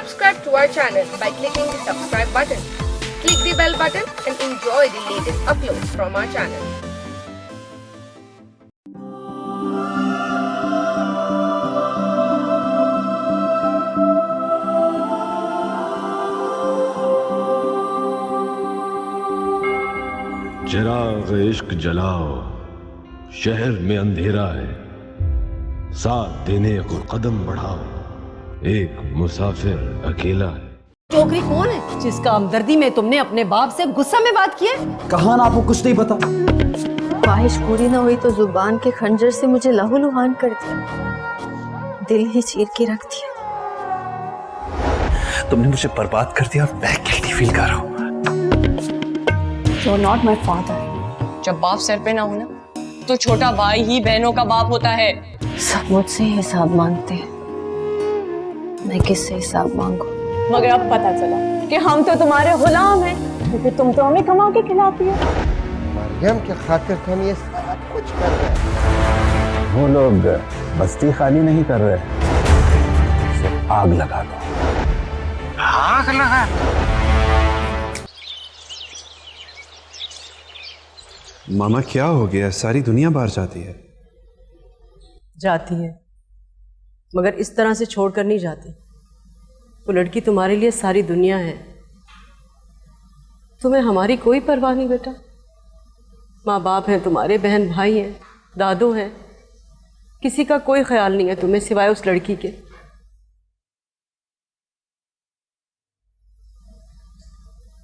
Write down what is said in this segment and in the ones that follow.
Subscribe to our channel by clicking the subscribe button. Click the bell button and enjoy the latest uploads from our channel. चिराग इश्क जलाओ, शहर में अंधेरा है, साथ देने को कदम बढ़ाओ, एक मुसाफिर अकेला है। छोकरी कौन है जिसका हमदर्दी में तुमने अपने बाप से गुस्सा में बात की है? कहा ना आपको कुछ नहीं पता। ख्वाहिश पूरी ना हुई तो जुबान के खंजर से मुझे लहूलुहान कर दिया, दिल ही चीर के रख दिया। तुमने मुझे बर्बाद कर दिया और मैं गिल्टी फील कर रहा हूँ। You're not my father. जब बाप सर पे ना हो ना, तो छोटा भाई ही बहनों का बाप होता है। सब मुझसे ही हिसाब मांगते हैं, मैं किससे हिसाब मांगू? मगर अब पता चला कि हम तो तुम्हारे गुलाम हैं, क्योंकि तुम तो हमें कमा के खिलाती हो। मरियम के खातिर तो हम ये सब कुछ कर रहे हैं। वो लोग बस्ती खाली नहीं कर रहे, सिर्फ आग लगा दो। आग लगा? मामा क्या हो गया? सारी दुनिया बाहर जाती है। जाती है, मगर इस तरह से छोड़कर नहीं जाती। वो लड़की तुम्हारे लिए सारी दुनिया है। तुम्हें हमारी कोई परवाह नहीं बेटा। माँ बाप हैं तुम्हारे, बहन भाई हैं, दादू हैं, किसी का कोई ख्याल नहीं है तुम्हें सिवाय उस लड़की के।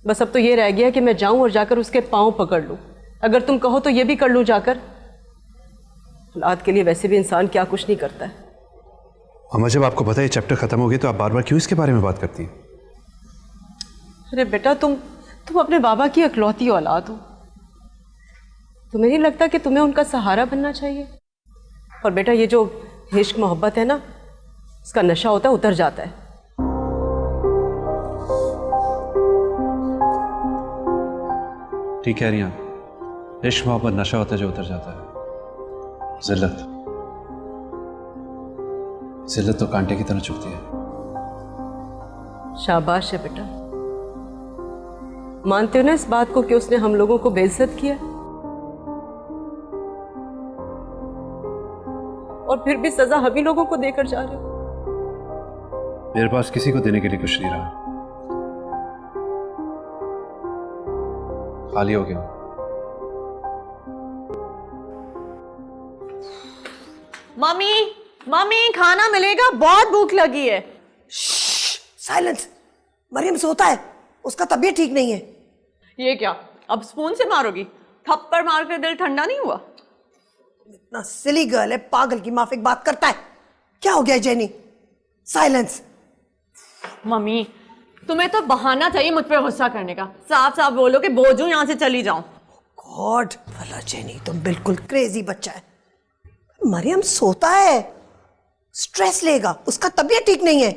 बस अब तो ये रह गया कि मैं जाऊं और जाकर उसके पाँव पकड़ लूं। अगर तुम कहो तो ये भी कर लूं जाकर। औलाद के लिए वैसे भी इंसान क्या कुछ नहीं करता है। मामा जब आपको पता है ये चैप्टर खत्म हो गया तो आप बार बार क्यों इसके बारे में बात करती हैं? अरे बेटा तुम अपने बाबा की इकलौती औलाद हो। तुम्हें नहीं लगता कि तुम्हें उनका सहारा बनना चाहिए? और बेटा ये जो इश्क मोहब्बत है ना, इसका नशा होता है, उतर जाता है। ठीक कह रही हैं आप। इश्क मोहब्बत नशा होता है जो उतर जाता है। जिल्लत तो कांटे की तरह चुभती है। शाबाश है बेटा। मानते हो ना इस बात को कि उसने हम लोगों को बेइज्जत किया, और फिर भी सजा हम ही लोगों को देकर जा रहे हो। मेरे पास किसी को देने के लिए कुछ नहीं रहा, खाली हो गया। मम्मी मम्मी खाना मिलेगा, बहुत भूख लगी है। साइलेंस। मरियम सोता है, उसका तबीयत ठीक नहीं है। ये क्या, अब स्पून से मारोगी? थप्पड़ मार के दिल ठंडा नहीं हुआ? इतना सिली गर्ल है, पागल की माफिक बात करता है। क्या हो गया जेनी? साइलेंस। मम्मी तुम्हें तो बहाना चाहिए मुझ पे गुस्सा करने का। साफ साफ बोलो कि बोझू यहाँ से चली जाऊं। गॉड, भला जेनी तुम बिल्कुल क्रेजी बच्चा है। मरियम सोता है, स्ट्रेस लेगा, उसका तबीयत ठीक नहीं है।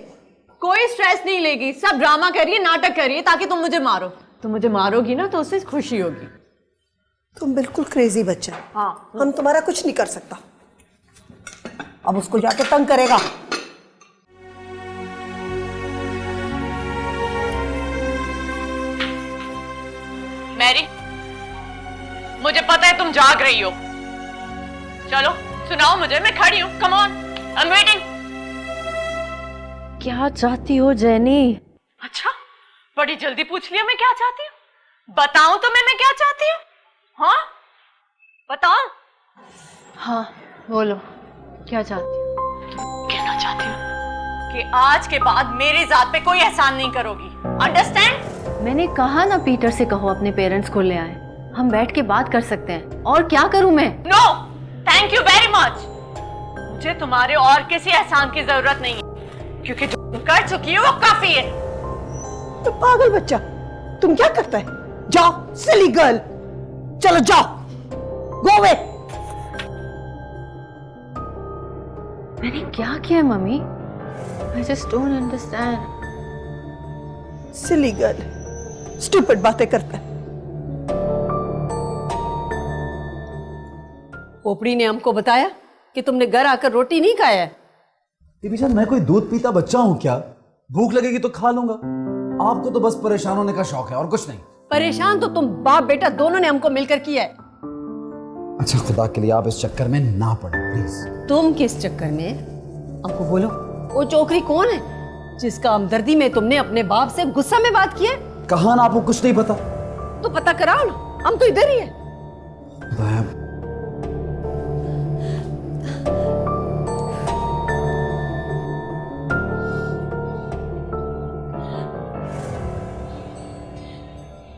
कोई स्ट्रेस नहीं लेगी, सब ड्रामा करिए, नाटक करिए ताकि तुम मुझे मारो। तुम मुझे मारोगी ना तो उससे खुशी होगी। तुम बिल्कुल क्रेजी बच्चा है। हाँ, हम तुम्हारा कुछ नहीं कर सकता। अब उसको जाके तंग करेगा। मैरी मुझे पता है तुम जाग रही हो। चलो सुनाओ मुझे, मैं खड़ी हूँ। Come on, I am waiting. क्या चाहती हो जेनी? अच्छा, बड़ी जल्दी पूछ लिया मैं क्या चाहती हूँ। बताऊं तो मैं क्या चाहती हूँ? हाँ बताओ। हाँ बोलो, क्या चाहती हो? कहना चाहती हूँ कि आज के बाद मेरी जात पे कोई एहसान नहीं करोगी। अंडरस्टैंड? मैंने कहा ना पीटर से कहो अपने पेरेंट्स को ले आए, हम बैठ के बात कर सकते हैं। और क्या करूं मैं? No thank you very much. मुझे तुम्हारे और किसी एहसान की जरूरत नहीं है, क्योंकि जो तुम कर चुकी हो वो काफी है। तो पागल बच्चा, तुम क्या करता है? जाओ सिली गर्ल, चलो जाओ, गो अवे। मैंने क्या किया mummy? I just don't understand. Silly girl, stupid बातें करता है। पोपड़ी ने हमको बताया कि तुमने घर आकर रोटी नहीं खाया है। बीबी जान, मैं कोई दूध पीता बच्चा हूँ क्या? भूख लगेगी तो खा लूंगा। आपको तो बस परेशान होने का शौक है और कुछ नहीं। परेशान तो तुम बाप बेटा दोनों ने हमको मिलकर किया है। अच्छा खुदा के लिए आप इस चक्कर में ना पड़ो प्लीज। तुम किस चक्कर में? हमको बोलो, वो चोकरी कौन है जिसका हमदर्दी में तुमने अपने बाप से गुस्सा में बात की है? कहा ना आपको कुछ नहीं पता। तो पता कराओ ना, हम तो इधर ही है।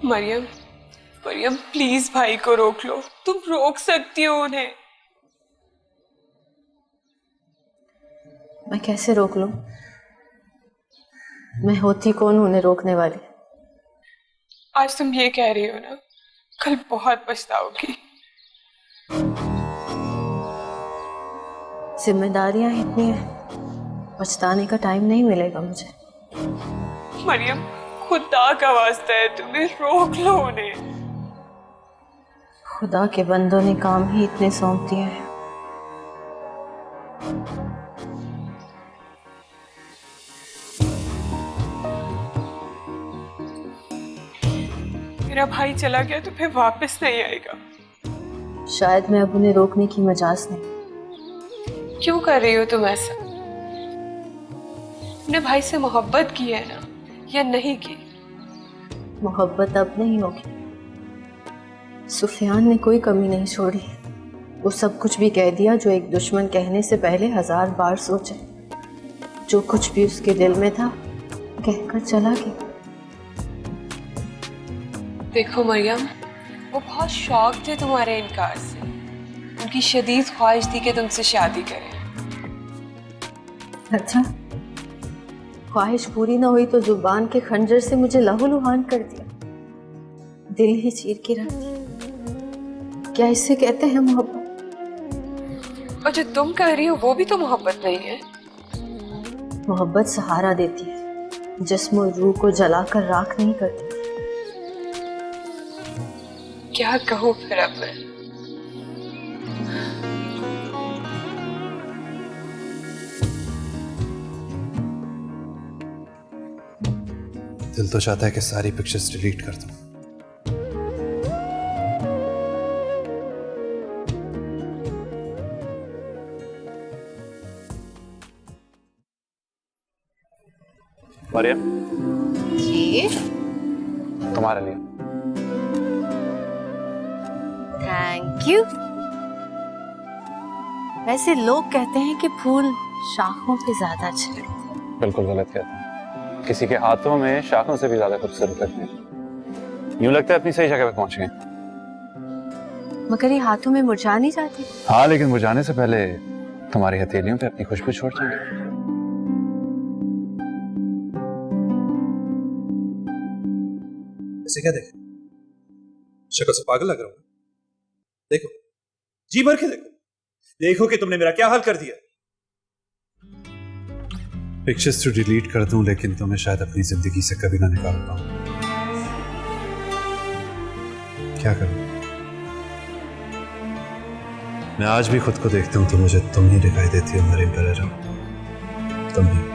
मरियम, मरियम प्लीज भाई को रोक लो, तुम रोक सकती हो उन्हें। मैं कैसे रोक लूं? मैं होती कौन हूं उन्हें रोकने वाली? आज तुम ये कह रही हो ना, कल बहुत पछताओगी। जिम्मेदारियां इतनी है, पछताने का टाइम नहीं मिलेगा मुझे। मरियम खुदा का वास्ता है, तुम्हें रोक लो उन्हें। खुदा के बंदों ने काम ही इतने सौंप दिए हैं। मेरा भाई चला गया तो फिर वापस नहीं आएगा। शायद मैं अब उन्हें रोकने की मजाज नहीं। क्यों कर रही हो तुम ऐसा? अपने भाई से मोहब्बत की है ना, या नहीं की? मोहब्बत अब नहीं होगी। सुफियान ने कोई कमी नहीं छोड़ी। वो सब कुछ भी कह दिया जो एक दुश्मन कहने से पहले 1000 बार सोचे। जो कुछ भी उसके दिल में था कहकर चला गया। देखो मरियम, वो बहुत शौक थे तुम्हारे इनकार से। उनकी शदीद ख्वाहिश थी कि तुमसे शादी करें। अच्छा, ख्वाहिश पूरी ना हुई तो जुबान के खंजर से मुझे लहूलुहान कर दिया, दिल ही चीर के रख दिया। क्या इससे कहते हैं मोहब्बत? और जो तुम कह रही हो वो भी तो मोहब्बत नहीं है। मोहब्बत सहारा देती है, जिस्म और रूह को जलाकर राख नहीं करती। क्या कहूँ फिर अब मैं? दिल तो चाहता है कि सारी पिक्चर्स डिलीट कर दूं। मरियम जी, तुम्हारे लिए। Thank you. वैसे लोग कहते हैं कि फूल शाखों पे ज्यादा अच्छे लगते हैं। बिल्कुल गलत कहते हैं। किसी के हाथों में शाखों से भी ज्यादा खूबसूरत लगते हैं। यूं लगता है अपनी सही जगह पे पहुंच गए। मगर ये हाथों में मुरझा नहीं जाती? हाँ, लेकिन मुरझाने से पहले तुम्हारी हथेलियों पे अपनी खुशबू छोड़ जाएंगे। इसे क्या देखे? शक्ल से पागल लग रहा हूं। देखो, जी भर के देखो, देखो कि तुमने मेरा क्या हाल कर दिया। पिक्चर्स तो डिलीट कर दूं, लेकिन तुम्हें शायद अपनी जिंदगी से कभी ना निकाल पाऊं। क्या करूं? मैं आज भी खुद को देखता हूं तो मुझे तुम ही दिखाई देती हो मरीम परेरा। तुम ही।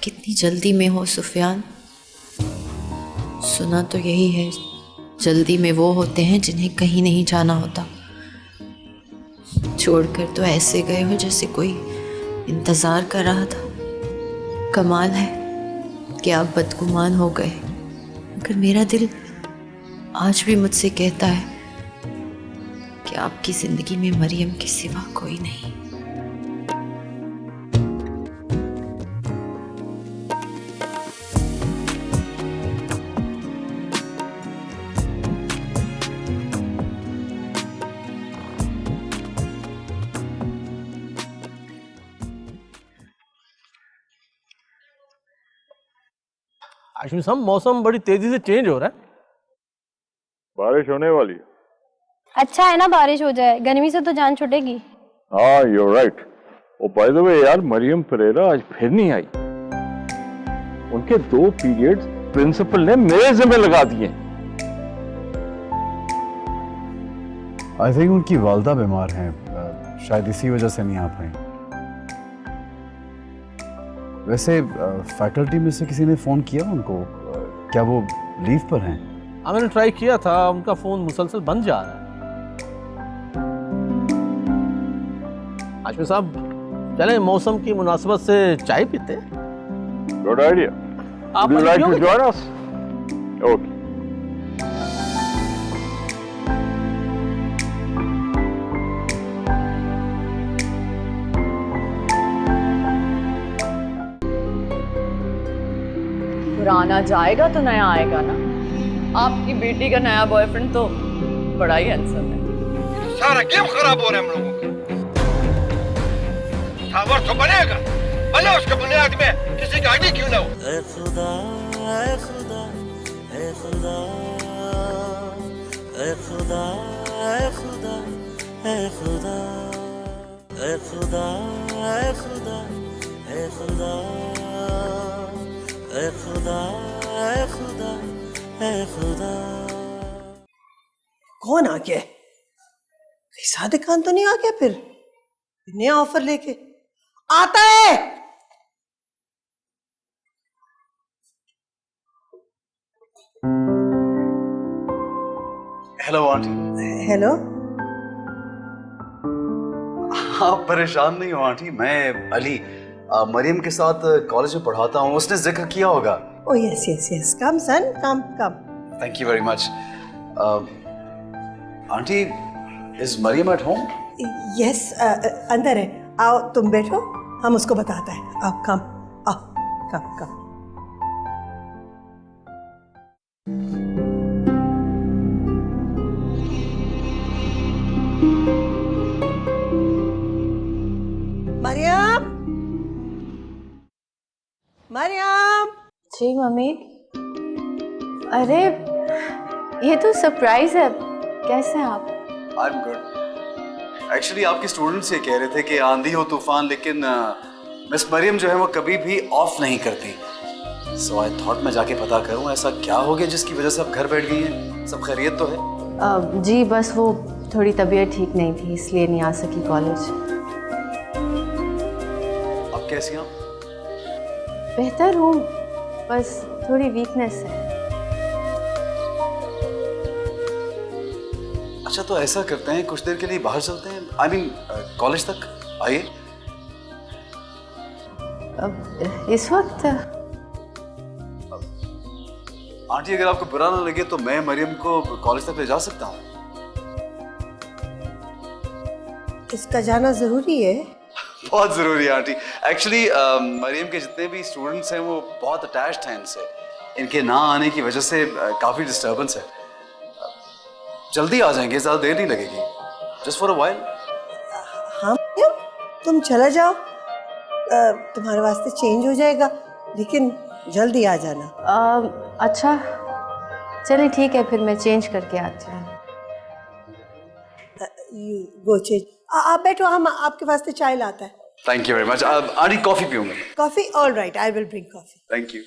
कितनी जल्दी में हो सुफियान? सुना तो यही है, जल्दी में वो होते हैं जिन्हें कहीं नहीं जाना होता। छोड़कर तो ऐसे गए हो जैसे कोई इंतजार कर रहा था। कमाल है कि आप बदगुमान हो गए, मगर मेरा दिल आज भी मुझसे कहता है कि आपकी जिंदगी में मरियम के सिवा कोई नहीं। हाशमी साहब, मौसम बड़ी तेजी से चेंज हो रहा है। बारिश होने वाली है। अच्छा है ना बारिश हो जाए, गर्मी से तो जान छूटेगी। हाँ, you're right. Oh by the way यार, मरियम परेरा आज फिर नहीं आई। उनके 2 पीरियड्स प्रिंसिपल ने मेरे जिम्मे लगा दिए। आई थिंक उनकी वालदा बीमार हैं, शायद इसी वजह से नहीं आ पाई। वैसे फैकल्टी में से किसी ने फोन किया उनको? क्या वो लीव पर हैं? हाँ, मैंने ट्राई किया था, उनका फोन मुसलसल बंद जा रहा है। हाशमी साहब, चलें मौसम की मुनासिबत से चाय पीते हैं। Good idea. आप Would you like to join us? Okay. पुराना जाएगा तो नया आएगा ना। आपकी बेटी का नया बॉयफ्रेंड तो बड़ा ही हैंडसम है। सारा गेम खराब हो रहा है हम लोगों का। टावर तो बनेगा, भले उसके बुनियाद में किसी की आईडी क्यों ना हो। ऐ खुदा, ऐ खुदा, ऐ खुदा, ऐ खुदा, ऐ खुदा, ऐ खुदा, ऐ खुदा, ऐ खुदा, ऐ खुदा, ऐ खुदा, ऐ खुदा, ऐ खुदा। कौन आ गया? सादिक खान तो नहीं आ गया? फिर नया ऑफर लेके आता है। Hello aunty. हेलो। आप परेशान नहीं हो आंटी, मैं अली मरियम के साथ कॉलेज में पढ़ाता हूँ, उसने जिक्र किया होगा। Oh yes yes yes, come son, come come. Thank you very much. Aunty, is Mariam at home? Yes, अंदर है। आओ तुम बैठो, हम उसको बताते हैं। आओ कम, आओ कम कम। मरियम, मरियम। जी मम्मी। अरे ये तो सरप्राइज है, कैसे हैं आप? I am good. एक्चुअली आपके स्टूडेंट्स ये कह रहे थे कि आंधी हो तूफान, लेकिन मिस मरियम जो है वो कभी भी ऑफ नहीं करती। सो आई थॉट मैं जाके पता करूं ऐसा क्या हो गया जिसकी वजह से आप घर बैठ गई हैं। सब खैरियत तो है? जी बस वो थोड़ी तबीयत ठीक नहीं थी, इसलिए नहीं आ सकी कॉलेज। आप कैसी हैं? बेहतर हूँ, बस थोड़ी वीकनेस है। अच्छा तो ऐसा करते हैं, कुछ देर के लिए बाहर चलते हैं, आई मीन कॉलेज तक। आइए। इस वक्त? आंटी अगर आपको बुरा ना लगे तो मैं मरियम को कॉलेज तक ले जा सकता हूँ। इसका जाना जरूरी है? बहुत जरूरी है आंटी। एक्चुअली मरियम के जितने भी स्टूडेंट्स हैं वो बहुत अटैच्ड हैं इनसे। इनके ना आने की वजह से काफी डिस्टर्बेंस है। जल्दी आ जाएंगे, ज्यादा देर नहीं लगेगी, जस्ट फॉर अ व्हाइल। हाँ तुम चला जाओ, तुम्हारे वास्ते चेंज हो जाएगा, लेकिन जल्दी आ जाना। अच्छा चलिए ठीक है, फिर मैं चेंज करके आती हूँ। Go change. आप बैठो, हम आपके वास्ते चाय लाता है। Thank you very much. Aunty coffee पीऊंगा। Coffee? All right, I will bring coffee. Thank you.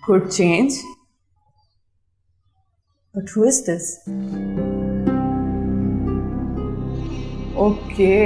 Good change. But who is this? Okay.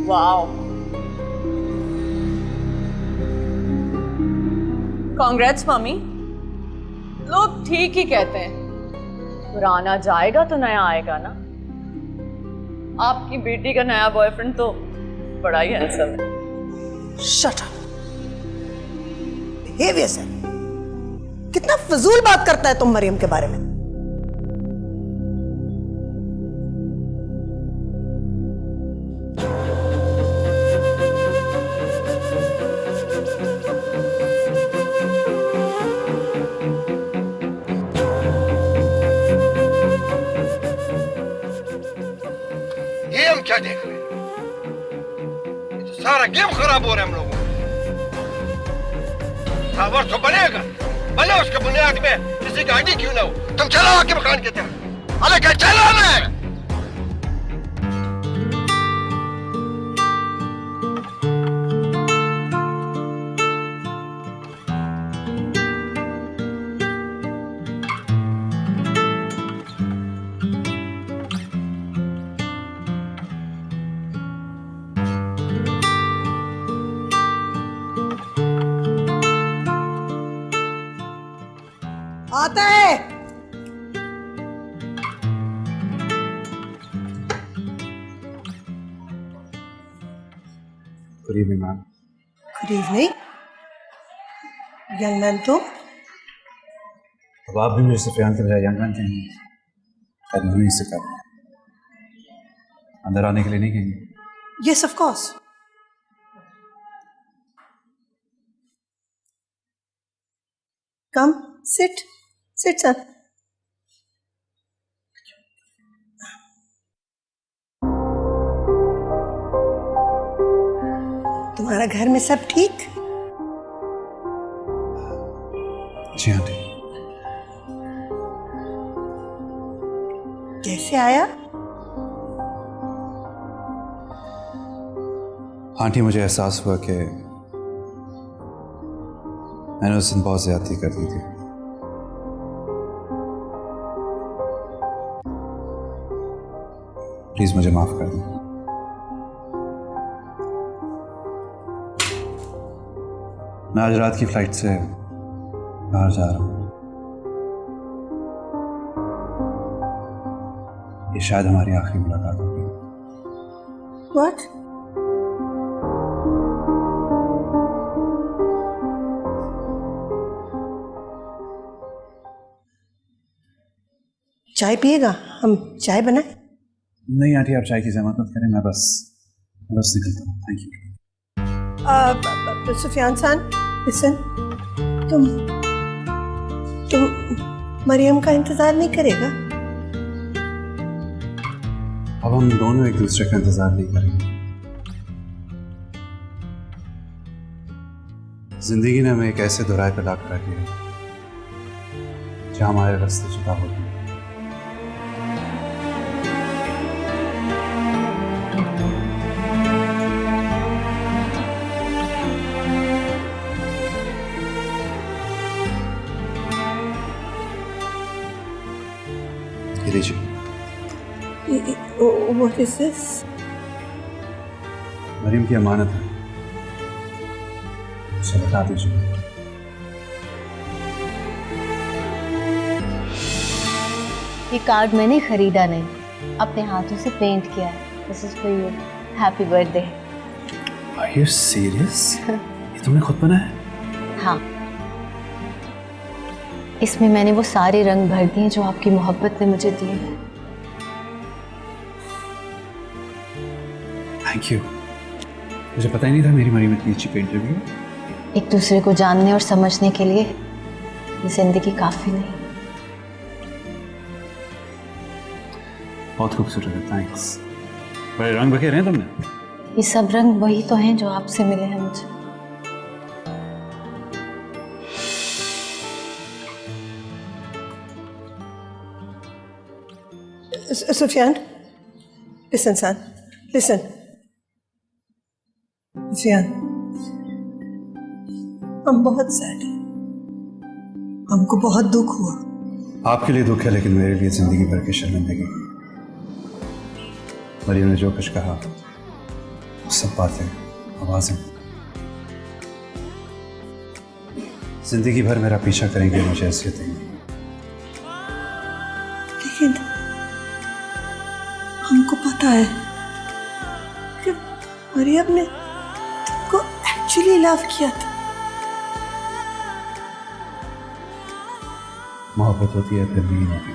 Wow. Congrats, mummy. लोग ठीक ही कहते हैं, पुराना जाएगा तो नया आएगा ना। आपकी बेटी का नया बॉयफ्रेंड तो बड़ा ही हैंडसम है। Shut up. बिहेवियर सर, कितना फजूल बात करता है तुम मरियम के बारे में। ये हम क्या देख रहे हैं? ये तो सारा गेम खराब हो रहा है हम लोगों का। टावर तो बनेगा, भले उसके बुनियाद में किसी का आईडी क्यों ना हो। तुम चलो आके मकान के तरफ। अरे क्या चलो ना। आता है। Good evening ma'am. Good evening young man. तुम अब आप भी मुझे सुफियान के बजाय यंग मैन कहेंगे? शायद मैं ही इससे कर अंदर आने के लिए नहीं कहेंगे? Yes of course. Come sit sit sir. तुम्हारा घर में सब ठीक? जी आंटी। कैसे आया? आंटी मुझे एहसास हुआ कि मैंने उस दिन बहुत ज्यादती कर दी थी। प्लीज मुझे माफ कर दो। मैं आज रात की फ्लाइट से बाहर जा रहा हूं। ये शायद हमारी आखिरी मुलाकात होगी। What? चाय पिएगा? हम चाय बनाएं? नहीं आंटी, आप चाय की जहमत मत करें। मैं बस निकलता हूँ। Thank you. सुफियान सान, लिसन, तुम मरियम का इंतजार नहीं करेगा? अब हम दोनों एक दूसरे का इंतजार नहीं करेंगे। जिंदगी ने हमें एक ऐसे दोराहे पे ला कर रखी है जहां हमारे रास्ते जुदा हो गए। What is this? मरियम की अमानत है, उसे बता दीजिए। ये कार्ड मैंने खरीदा नहीं, अपने हाथों से पेंट किया है। This is for you. Happy birthday. Are you serious? ये तुमने खुद बनाया है? हाँ, इसमें मैंने वो सारे रंग भर दिए जो आपकी मोहब्बत ने मुझे दिए हैं। Thank you. मुझे पता ही नहीं था मेरी मरियम इतनी अच्छी पेंटर भी है। एक दूसरे को जानने और समझने के लिए ये जिंदगी काफी नहीं। बहुत खूबसूरत है, थैंक्स। बड़े रंग बखेरे हैं तुमने। ये सब रंग वही तो हैं जो आपसे मिले हैं मुझे। सुफियान, लिसन सन, लिसन। सुफियान, हम बहुत सैड हैं, हमको बहुत दुख हुआ। आपके लिए दुख है, लेकिन मेरे लिए जिंदगी भर की शर्मिंदगी। मरियम ने जो कुछ कहा, सब बातें, आवाजें जिंदगी भर मेरा पीछा करेंगे, मुझे हैसियत देंगे। तुमको पता है कि मरियम ने तुमको एक्चुअली लव किया था? मोहब्बत होती है फिर नहीं होती,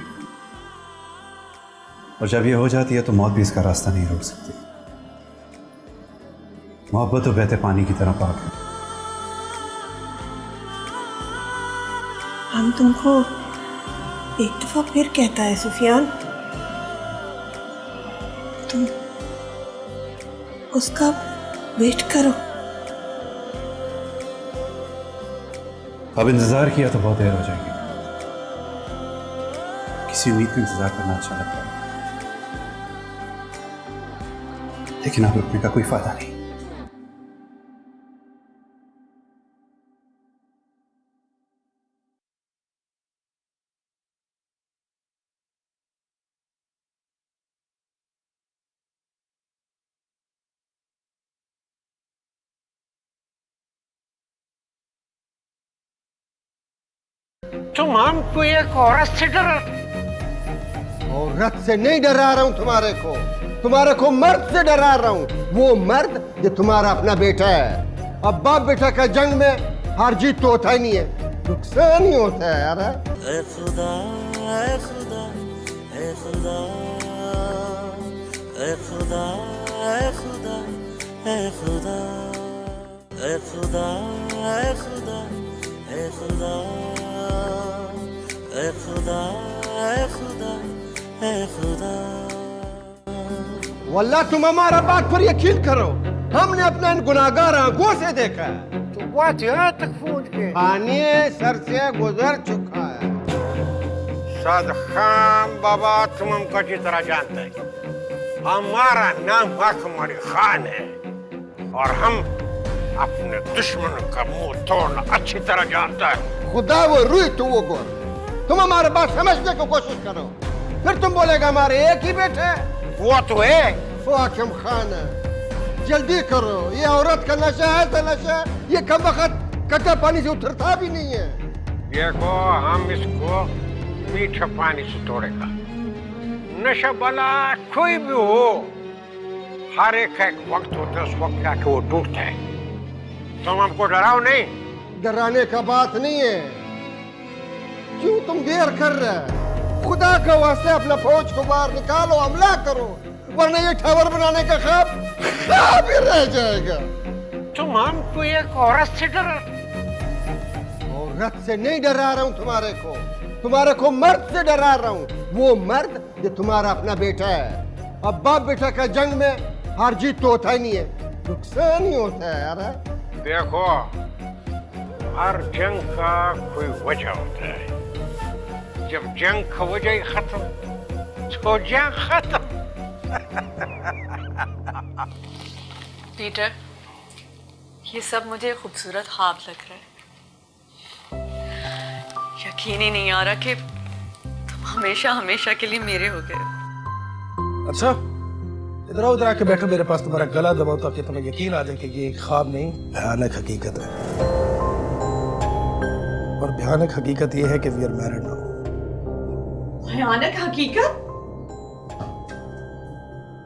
और जब ये हो जाती है तो मौत भी इसका रास्ता नहीं रोक सकती। मोहब्बत तो बहते पानी की तरह पाक है। हम तुमको एक दफा फिर कहता है सुफियान, तुम उसका वेट करो। अब इंतजार किया तो बहुत देर हो जाएगी। किसी उम्मीद का इंतजार करना अच्छा लगता है, लेकिन अब रुकने का कोई फायदा नहीं। तुम हमको एक औरत से डरा? औरत से नहीं डरा रहा हूं तुम्हारे को मर्द से डरा रहा हूं। वो मर्द जो तुम्हारा अपना बेटा है। अब बाप बेटा का जंग में हार जीत तो होता ही नहीं है, नुकसान ही होता है यार। ऐ खुदा ऐ खुदा ऐ खुदा ऐ खुदा ऐ खुदा ऐ खुदा ऐ खुदा ऐ खुदा ऐ खुदा ऐ खुदा ऐ खुदा ऐ खुदा। वल्लाह तुम हमारा बात पर यकीन करो, हमने अपने इन गुनाहगार आंखों से देखा है। तो बात यहाँ तक पहुँच गई, पानी सर से गुजर चुका है। सदखान बाबा तुम हमको अच्छी तरह जानते हैं। हमारा नाम हकमरी खान है और हम अपने दुश्मन का मुंह तोड़ना अच्छी तरह जानता है। खुदा वो रुई तो वो गोर। तुम हमारे बात समझने की कोशिश करो, फिर तुम बोलेगा हमारे एक ही बेटे। वो तो है, वो हाकिम खान है। जल्दी करो, ये औरत का नशा है तो नशा, ये कम वक्त कच्चा पानी से उतरता भी नहीं है। देखो हम इसको मीठा पानी से तोड़ेगा। नशा वाला कोई भी हो, हर एक का एक वक्त होता है, उस वक्त आके वो टूटता है। तुम हमको डराओ नहीं। डराने का बात नहीं है, क्यों तुम देर कर रहे हैं? खुदा के वास्ते अपना फौज को बाहर निकालो, हमला करो, वरना ये टावर बनाने का ख्वाब ही रह जाएगा। तुम हमको एक औरत से डरा? औरत से नहीं डरा रहा हूँ तुम्हारे को मर्द से डरा रहा हूँ। वो मर्द जो तुम्हारा अपना बेटा है। अब बाप बेटा का जंग में हार जीत तो होता ही नहीं है, नुकसान ही होता है यार। देखो हर जंग का कोई वजह होता है, जब जंग का वजह ही खत्म तो जंग खत्म। पीटर, ये सब मुझे खूबसूरत ख्वाब लग रहा है। यकीन ही नहीं आ रहा कि तुम हमेशा हमेशा के लिए मेरे हो गए। अच्छा इधर आओ, इधर आके बैठो मेरे पास, तुम्हारा गला दबाओ ताकि तुम्हें यकीन आ जाए कि ये एक ख्वाब नहीं भयानक हकीकत है। और भयानक हकीकत ये है कि वी आर मैरिड नाउ। भयानक हकीकत?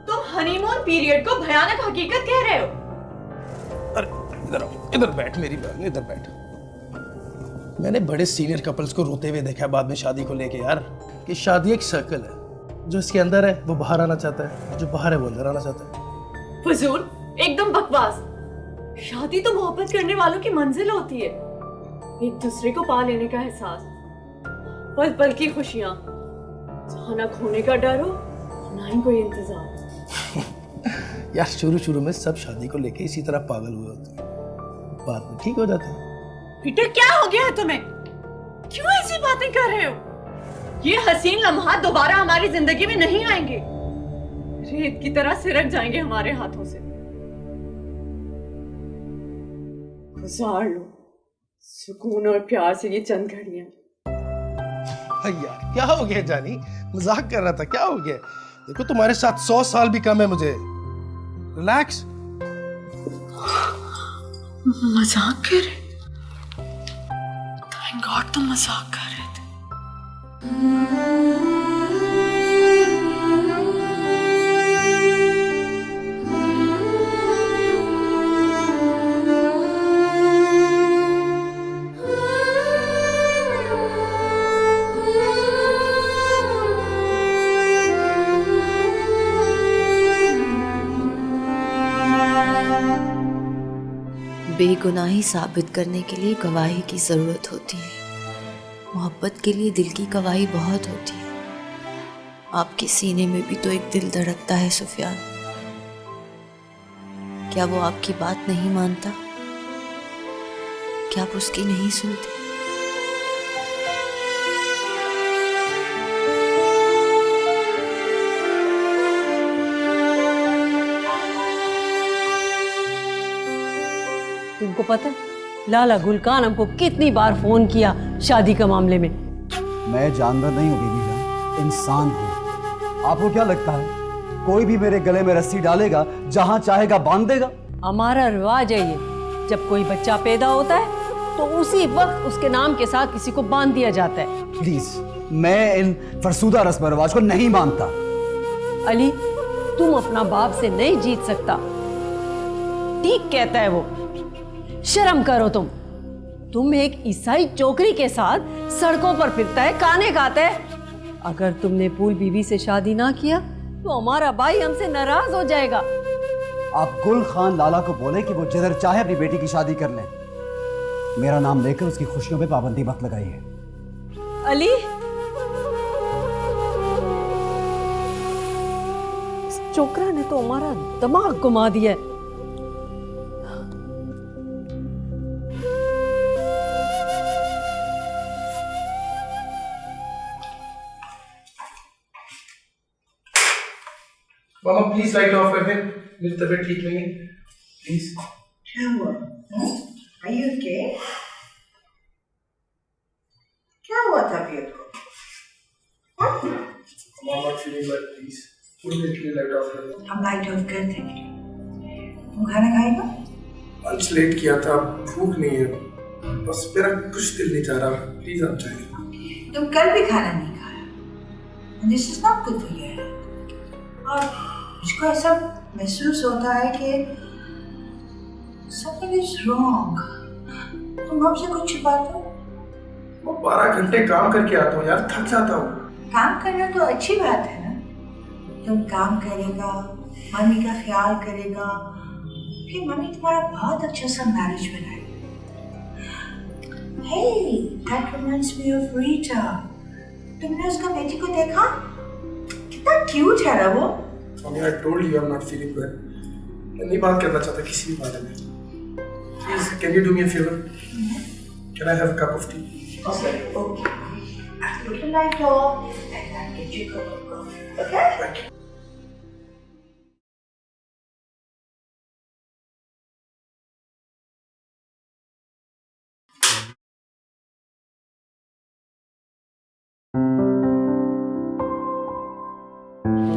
तुम हनीमून पीरियड को भयानक हकीकत कह रहे हो? अरे इधर आओ, इधर बैठ मेरी बात, इधर बैठ। मैंने बड़े सीनियर कपल्स को रोते हुए देखा बाद में शादी को लेके यार, कि शादी एक सर्कल है, जो इसके अंदर है वो बाहर आना चाहता है, जो बाहर है वो अंदर आना चाहता है। फजूल, एकदम बकवास। शादी तो मोहब्बत करने वालों की मंजिल होती है, एक दूसरे को पा लेने का एहसास, पल पल की खुशियां, जहां ना खोने का डर हो ना ही कोई इंतजार। यार शुरू में सब शादी को लेके इसी तरह पागल हुए होते हैं, बाद में ठीक हो जाते हैं। पीटर क्या हो गया है तुम्हें? क्यों ऐसी बातें कर रहे हो? ये हसीन लम्हा दोबारा हमारी जिंदगी में नहीं आएंगे, रेत की तरह सिरक जाएंगे हमारे हाथों से। गुजार लो सुकून और प्यार से ये चंद घड़ियां। यार क्या हो गया जानी, मजाक कर रहा था, क्या हो गया? देखो तुम्हारे साथ 100 साल भी कम है मुझे, रिलैक्स। मजाक कर रहे? थैंक गॉड तुम मजाक कर रहे थे। बेगुनाही साबित करने के लिए गवाही की ज़रूरत होती है। मोहब्बत के लिए दिल की गवाही बहुत होती है। आपके सीने में भी तो एक दिल धड़कता है सुफियान। क्या वो आपकी बात नहीं मानता? क्या आप उसकी नहीं सुनते? तुमको पता है लाला गुल खान हमको कितनी बार फोन किया शादी का मामले में। मैं जानवर नहीं हूँ बीबी जान, इंसान हूँ। आपको क्या लगता है कोई भी मेरे गले में रस्सी डालेगा, जहां चाहेगा बांध देगा? हमारा रिवाज है ये, जब कोई बच्चा पैदा होता है तो उसी वक्त उसके नाम के साथ किसी को बांध दिया जाता है। प्लीज, मैं इन फरसूदा रस्म रिवाज को नहीं मानता। अली, तुम अपना बाप से नहीं जीत सकता। ठीक कहता है वो। शर्म करो तुम एक ईसाई चोकरी के साथ सड़कों पर फिरता है, खाने खाता है। अगर तुमने फूल बीवी से शादी ना किया तो हमारा भाई हमसे नाराज हो जाएगा। आप गुल खान लाला को बोले कि वो जिधर चाहे अपनी बेटी की शादी कर ले। मेरा नाम लेकर उसकी खुशियों पे पाबंदी मत लगाइए। अली, इस चोकरा ने तो हमारा दिमाग घुमा दिया है। मामा प्लीज लाइट ऑफ कर दें, मेरी तबीयत ठीक नहीं है प्लीज। क्या हुआ? Are you okay? क्या हुआ तबीयत को? मामा फीलिंग वेल प्लीज, थोड़ी देर के लिए लाइट ऑफ कर दें। हम लाइट ऑफ कर देंगे। तुम खाना खाएगा? लंच लेट किया था, भूख नहीं है, बस मेरा कुछ दिल नहीं चाह रहा। प्लीज आप चाहिए। तुम कल भी खाना नहीं खाया। This is not good for you. और मुझको ऐसा महसूस होता है कि something is wrong. तुम हमसे कुछ छुपाते हो? मैं 12 घंटे काम करके आता हूँ यार, थक जाता हूँ। काम करना तो अच्छी बात है ना। तुम काम करेगा, मम्मी का ख्याल करेगा, फिर मम्मी तुम्हारा बहुत अच्छा सा मैरिज बनाएगी। Hey, that reminds me of Rita. तुमने उसका बेटी को देखा? कितना क्यूट है ना वो। Mummy, I told you I'm not feeling well. मैं नहीं बात करना चाहता किसी भी बारे में। Please, can you do me a favor? Can I have a cup of tea? Okay. I'll put the light off and I'll get you a cup of coffee. Okay? Thank you.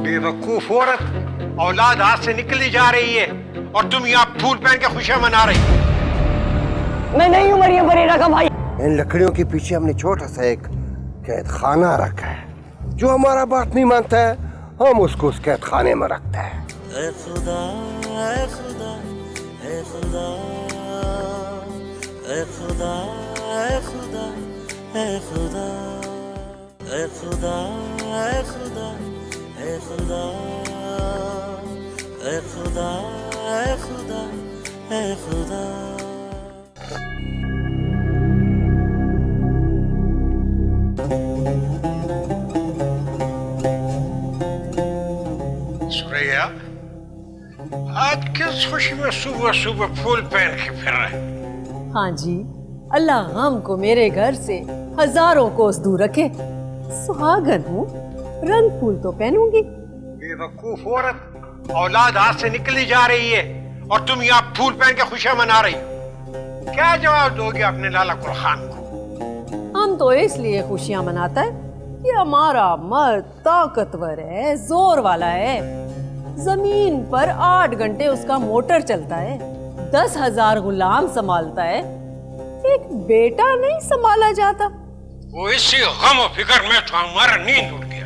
बेवकूफ औरत, औलाद हाथ से निकली जा रही है और तुम यहाँ फूल पहन के खुशियां मना रही। मैं नहीं हूँ मरियम परेरा का भाई। इन लकड़ियों के पीछे हमने छोटा सा एक कैद खाना रखा है। जो हमारा बात नहीं मानता है, हम उसको उस कैद खाने में रखते हैं। ऐ खुदा, ऐ खुदा, ऐ खुदा, ऐ खुदा, ऐ खुदा, ऐ खुदा, ऐ खुदा, ऐ खुदा, ऐ खुदा, ऐ खुदा, ऐ खुदा, ऐ खुदा। सुरैया, आज किस खुशी में सुबह सुबह फूल पहन के फिर रहे? हाँ जी, अल्लाह गम को मेरे घर से हजारों कोस दूर रखे। सुहागन हूँ, रंग फूल तो पहनूंगी। बेवकूफ औरत, औलाद हाथ से निकली जा रही है और तुम यहाँ फूल पहन के खुशियां मना रही हो। क्या जवाब दोगे अपने लाला गुल खान को? हम तो इसलिए खुशियां मनाता है कि हमारा मर्द ताकतवर है, जोर वाला है। जमीन पर 8 घंटे उसका मोटर चलता है, 10,000 गुलाम संभालता है। एक बेटा नहीं संभाला जाता। वो इसी गम और फिक्र में तो हमारा नींद उड़ गया।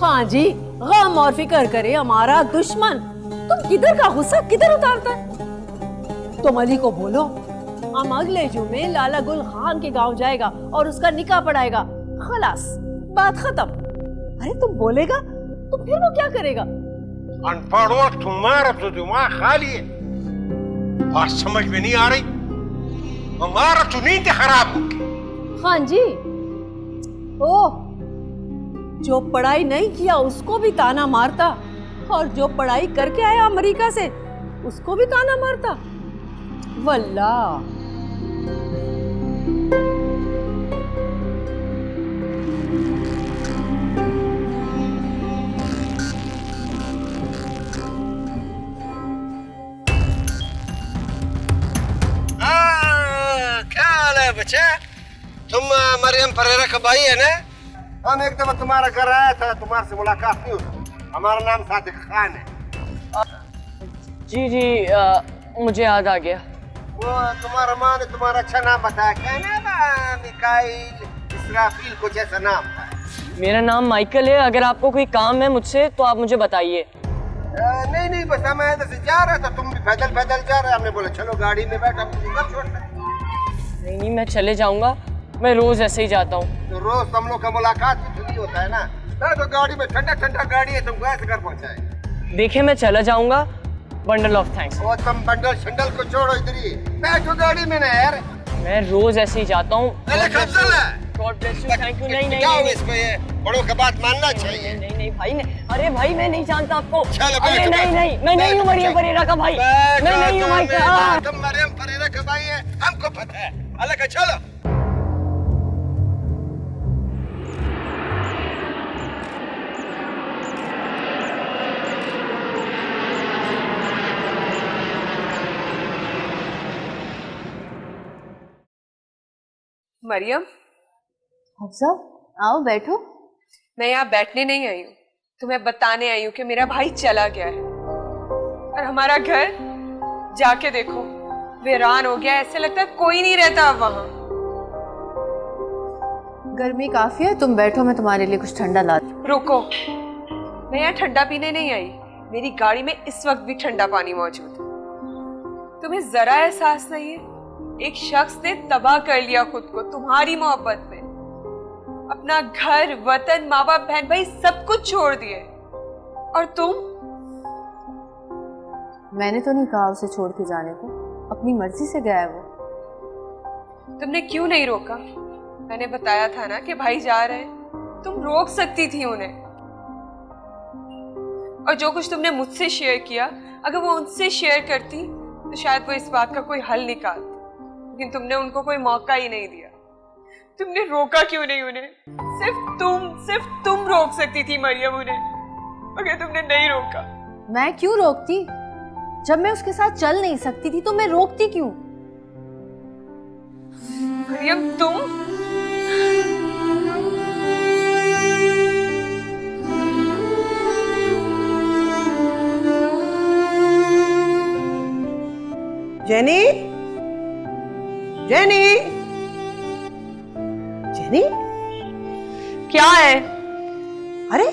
हाँ जी, गम और फिक्र करे हमारा दुश्मन। तुम किधर का गुस्सा किधर उतारता है? तुम अली को बोलो हम अगले जुमे लाला गुल खान के गांव जाएगा और उसका निकाह पढ़ाएगा। खलास, बात खत्म। अरे तुम बोलेगा तो फिर वो क्या करेगा? अनपढ़ो, तुम्हारा तो दिमाग खाली है। बात समझ में नहीं आ रही। हमारा तो नींद खराब होगी। हाँ जी। ओ, जो पढ़ाई नहीं किया उसको भी ताना मारता, और जो पढ़ाई करके आया अमेरिका से उसको भी ताना मारता। वल्ला। क्या हाल है बच्चे? तुम मरियम परेरा का भाई है ना? हम एक दफा तुम्हारा घर आया था, तुम्हारे से मुलाकात नहीं हुई। हमारा नाम सादिक खान है। जी जी, मुझे याद आ गया। वो तुम्हारा माँ ने तुम्हारा अच्छा नाम बताया, क्या नाम है? मिकाइल इसराफील कुछ ऐसा नाम था। मेरा नाम माइकल है। अगर आपको कोई काम है मुझसे तो आप मुझे बताइए। नहीं नहीं, बस मैं इधर से जा रहा था, तुम भी पैदल पैदल जा रहे, हमने बोला चलो गाड़ी में बैठ, हम तुमको छोड़ना। नहीं नहीं, मैं चले जाऊंगा, मैं रोज ऐसे ही जाता हूँ। तो रोज हम लोग का मुलाकात भी थोड़ी होता है ना। तो गाड़ी में ठंडा ठंडा गाड़ी है, तुमको ऐसे घर पहुँचाए। देखिए मैं चला जाऊंगा। Bundle of thanks. वो तुम बंडल शंडल को छोड़ो, इधर ही बैठो गाड़ी में ना यार। मैं रोज ऐसे ही जाता हूँ। God bless you, thank you. नहीं नहीं, इसको ये बड़ों का बात मानना चाहिए। नहीं नहीं भाई ने, अरे भाई मैं नहीं जानता आपको। अरे नहीं नहीं, मैं नहीं हूँ मरियम परेरा का भाई। मैं नहीं हूँ भाई। तुम मरियम परेरा का भाई है, हमको पता है। अलग चलो। मरियम, हफ्सा, आओ बैठो। मैं यहाँ बैठने नहीं आई हूँ, तुम्हें बताने आई हूँ कि मेरा भाई चला गया है और हमारा घर जाके देखो वीरान हो गया। ऐसे लगता है कोई नहीं रहता अब वहाँ। गर्मी काफी है, तुम बैठो, मैं तुम्हारे लिए कुछ ठंडा ला दूं। रुको, मैं यहाँ ठंडा पीने नहीं आई, मेरी गाड़ी में इस वक्त भी ठंडा पानी मौजूद है। तुम्हें जरा एहसास नहीं है, एक शख्स ने तबाह कर लिया खुद को तुम्हारी मोहब्बत में। अपना घर, वतन, माँ बाप, बहन भाई सब कुछ छोड़ दिए, और तुम? मैंने तो नहीं कहा उसे छोड़ के जाने को, अपनी मर्जी से गया है वो। तुमने क्यों नहीं रोका? मैंने बताया था ना कि भाई जा रहे हैं, तुम रोक सकती थी उन्हें। और जो कुछ तुमने मुझसे शेयर किया, अगर वो उनसे शेयर करती तो शायद वो इस बात का कोई हल निकालती, लेकिन तुमने उनको कोई मौका ही नहीं दिया। तुमने रोका क्यों नहीं उन्हें? सिर्फ तुम रोक सकती थी मरियम उन्हें, मगर तुमने नहीं रोका। मैं क्यों रोकती? जब मैं उसके साथ चल नहीं सकती थी तो मैं रोकती क्यों? मरियम तुम? जेनी, जेनी, जेनी, क्या है? अरे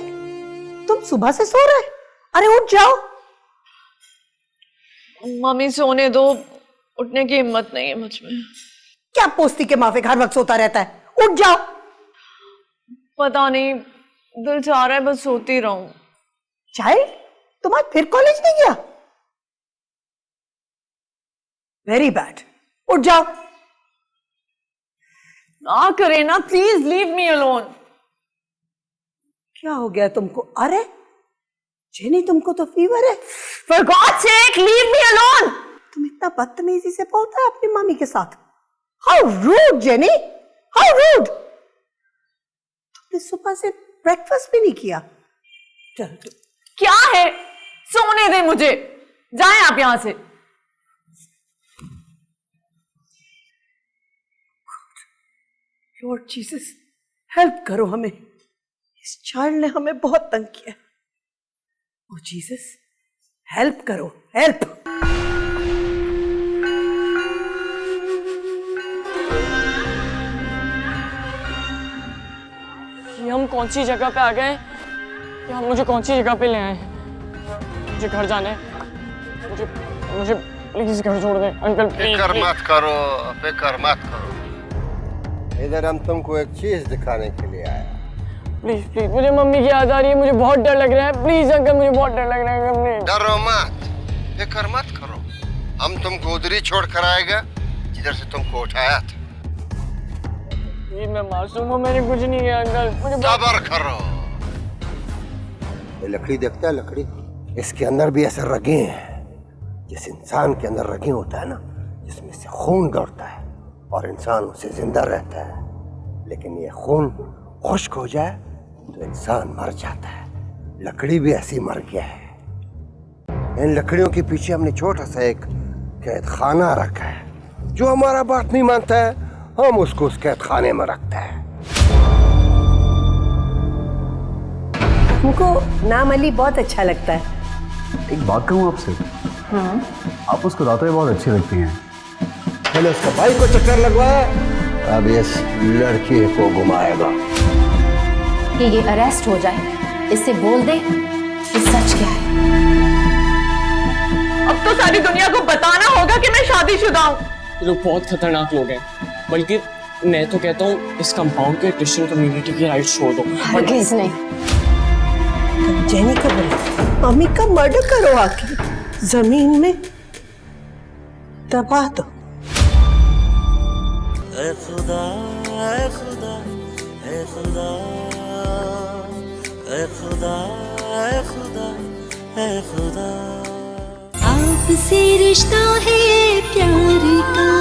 तुम सुबह से सो रहे? अरे उठ जाओ। मम्मी सोने दो, उठने की हिम्मत नहीं है मुझ में। क्या पोस्ती के माफिक हर वक्त सोता रहता है? उठ जाओ। पता नहीं, दिल चाह रहा है बस सोती रहूं। चाइल्ड, तुम आज फिर कॉलेज नहीं गया? वेरी बैड, उठ जाओ। ना करे ना, प्लीज लीव मी अलोन। क्या हो गया तुमको? अरे जेनी, तुमको तो फीवर है। For God's sake, leave me alone! तुम इतना बदतमीजी से बोलता है अपनी मम्मी के साथ। How rude, jenny! How rude! तुमने सुबह से ब्रेकफास्ट भी नहीं किया। चल क्या है? सोने दे मुझे। जाएं आप यहां से। लॉर्ड जीसस, हेल्प करो हमें। इस चाइल्ड ने हमें बहुत तंग किया। ओ जीसस, हेल्प करो, हेल्प। ये हम कौन सी जगह पे आ गए? ये हम मुझे कौन सी जगह पे ले आए? मुझे घर जाना है। मुझे प्लीज घर छोड़ दें अंकल, प्लीज। फिक्र मत करो, फिक्र मत करो। इधर हम तुमको एक चीज दिखाने के लिए आया। प्लीज प्लीज, मुझे मम्मी की याद आ रही है, मुझे बहुत डर लग रहा है। प्लीज अंकल, मुझे बहुत डर लग रहा है अंकल, प्लीज। डरो मत, फिक्र मत करो, हम तुमको उधर ही छोड़ कर आएगा जिधर से तुमको उठाया था। ये मैं मासूम हूँ, मैंने कुछ नहीं किया अंकल, मुझे सब्र करो। ये लकड़ी देखता है, लकड़ी, इसके अंदर भी ऐसे रगे हैं। जिस इंसान के अंदर रगे होता है ना, जिसमें से खून दौड़ता है और इंसान उससे जिंदा रहता है, लेकिन ये खून खुश्क हो जाए तो इंसान मर जाता है। लकड़ी भी ऐसी मर गया है। इन लकड़ियों के पीछे हमने छोटा सा एक कैद खाना रखा है। जो हमारा बात नहीं मानता है, हम उसको उस कैद खाने में रखते हैं। हमको नाम अली बहुत अच्छा लगता है। एक बात कहूँ आपसे, आप उसको रातों में बहुत अच्छी लगती हैं। मैंने उसका भाई को चक्कर लगवाया, अब इस लड़की को घुमाएगा। कि ये अरेस्ट हो जाए, इससे बोल दे कि सच क्या है। अब तो सारी दुनिया को बताना होगा कि मैं शादीशुदा हूँ। ये लोग बहुत खतरनाक लोग हैं, बल्कि मैं तो कहता हूँ इस कंपाउंड के क्रिश्चियन कम्युनिटी की राइट छोड़ दो। हरगिज़ नहीं। जेनी का बोला मम्मी का मर्डर करो, आके जमीन में दबा दो। ऐ खुदा, ऐ खुदा, ऐ खुदा, ऐ खुदा, ऐ खुदा, ऐ खुदा। आपसे रिश्ता है प्यार का।